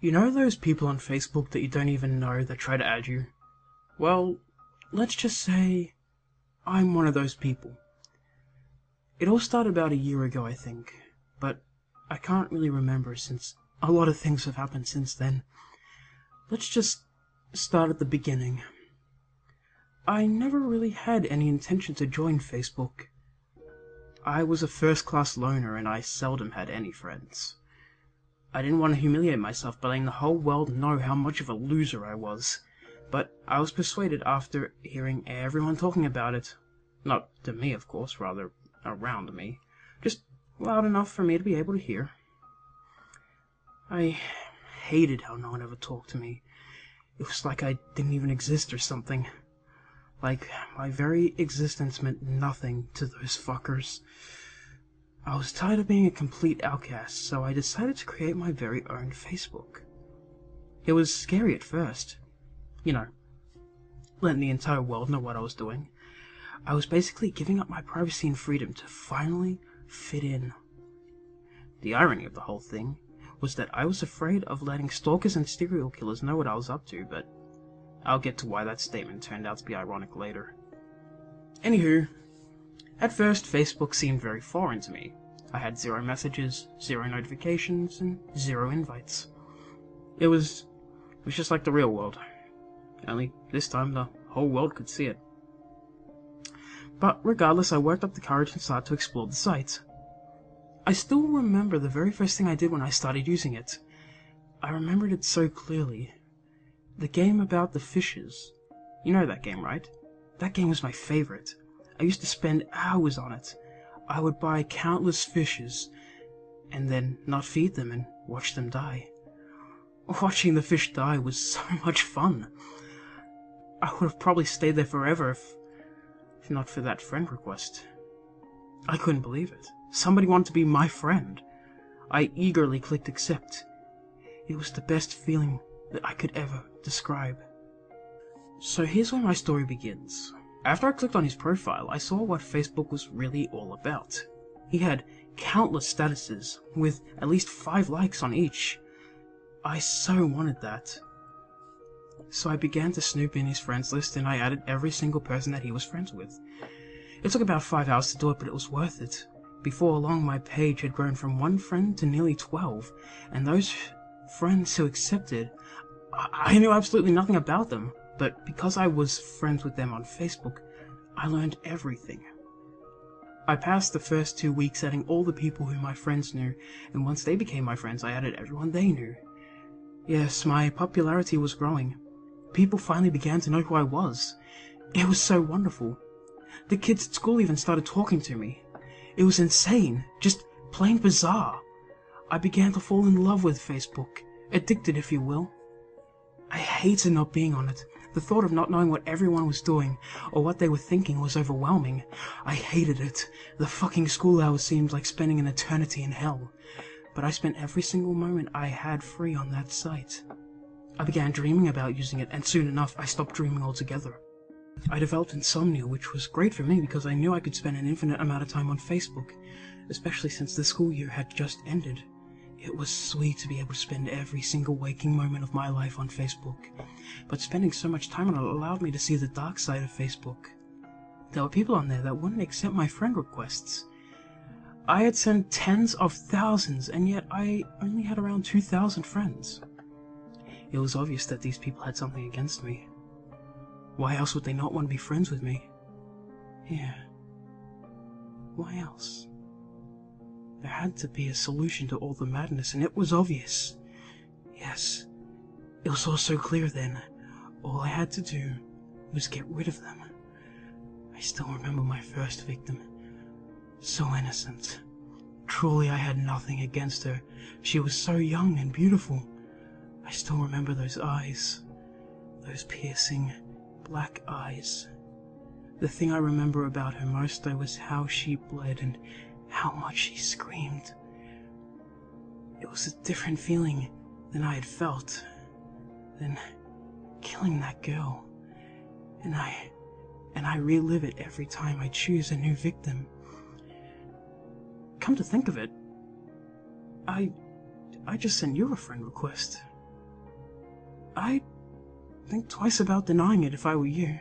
You know those people on Facebook that you don't even know that try to add you? Well, let's just say I'm one of those people. It all started about a year ago, I think, but I can't really remember since a lot of things have happened since then. Let's just start at the beginning. I never really had any intention to join Facebook. I was a first-class loner and I seldom had any friends. I didn't want to humiliate myself by letting the whole world know how much of a loser I was, but I was persuaded after hearing everyone talking about it. Not to me, of course, rather around me. Just loud enough for me to be able to hear. I hated how no one ever talked to me. It was like I didn't even exist or something. Like, my very existence meant nothing to those fuckers. I was tired of being a complete outcast, so I decided to create my very own Facebook. It was scary at first. You know, letting the entire world know what I was doing. I was basically giving up my privacy and freedom to finally fit in. The irony of the whole thing was that I was afraid of letting stalkers and serial killers know what I was up to, but I'll get to why that statement turned out to be ironic later. Anywho, at first Facebook seemed very foreign to me. I had 0 messages, 0 notifications, and 0 invites. It was just like the real world. Only this time the whole world could see it. But regardless, I worked up the courage and started to explore the site. I still remember the very first thing I did when I started using it. I remembered it so clearly. The game about the fishes. You know that game, right? That game was my favorite. I used to spend hours on it. I would buy countless fishes, and then not feed them and watch them die. Watching the fish die was so much fun. I would have probably stayed there forever if not for that friend request. I couldn't believe it. Somebody wanted to be my friend. I eagerly clicked accept. It was the best feeling that I could ever describe. So here's where my story begins. After I clicked on his profile, I saw what Facebook was really all about. He had countless statuses, with at least 5 likes on each. I so wanted that. So I began to snoop in his friends list and I added every single person that he was friends with. It took about 5 hours to do it, but it was worth it. Before long, my page had grown from 1 friend to nearly 12, and those friends who accepted, I knew absolutely nothing about them, but because I was friends with them on Facebook, I learned everything. I passed the first 2 weeks adding all the people who my friends knew, and once they became my friends, I added everyone they knew. Yes, my popularity was growing. People finally began to know who I was. It was so wonderful. The kids at school even started talking to me. It was insane, just plain bizarre. I began to fall in love with Facebook, addicted if you will. I hated not being on it. The thought of not knowing what everyone was doing, or what they were thinking, was overwhelming. I hated it. The fucking school hours seemed like spending an eternity in hell. But I spent every single moment I had free on that site. I began dreaming about using it, and soon enough I stopped dreaming altogether. I developed insomnia, which was great for me because I knew I could spend an infinite amount of time on Facebook, especially since the school year had just ended. It was sweet to be able to spend every single waking moment of my life on Facebook, but spending so much time on it allowed me to see the dark side of Facebook. There were people on there that wouldn't accept my friend requests. I had sent tens of thousands, and yet I only had around 2,000 friends. It was obvious that these people had something against me. Why else would they not want to be friends with me? Yeah. Why else? There had to be a solution to all the madness, and it was obvious. Yes, it was all so clear then. All I had to do was get rid of them. I still remember my first victim. So innocent. Truly I had nothing against her. She was so young and beautiful. I still remember those eyes. Those piercing, black eyes. The thing I remember about her most, though, was how she bled and how much she screamed. It was a different feeling than I had felt. Than killing that girl. And I relive it every time I choose a new victim. Come to think of it, I just sent you a friend request. I'd think twice about denying it if I were you.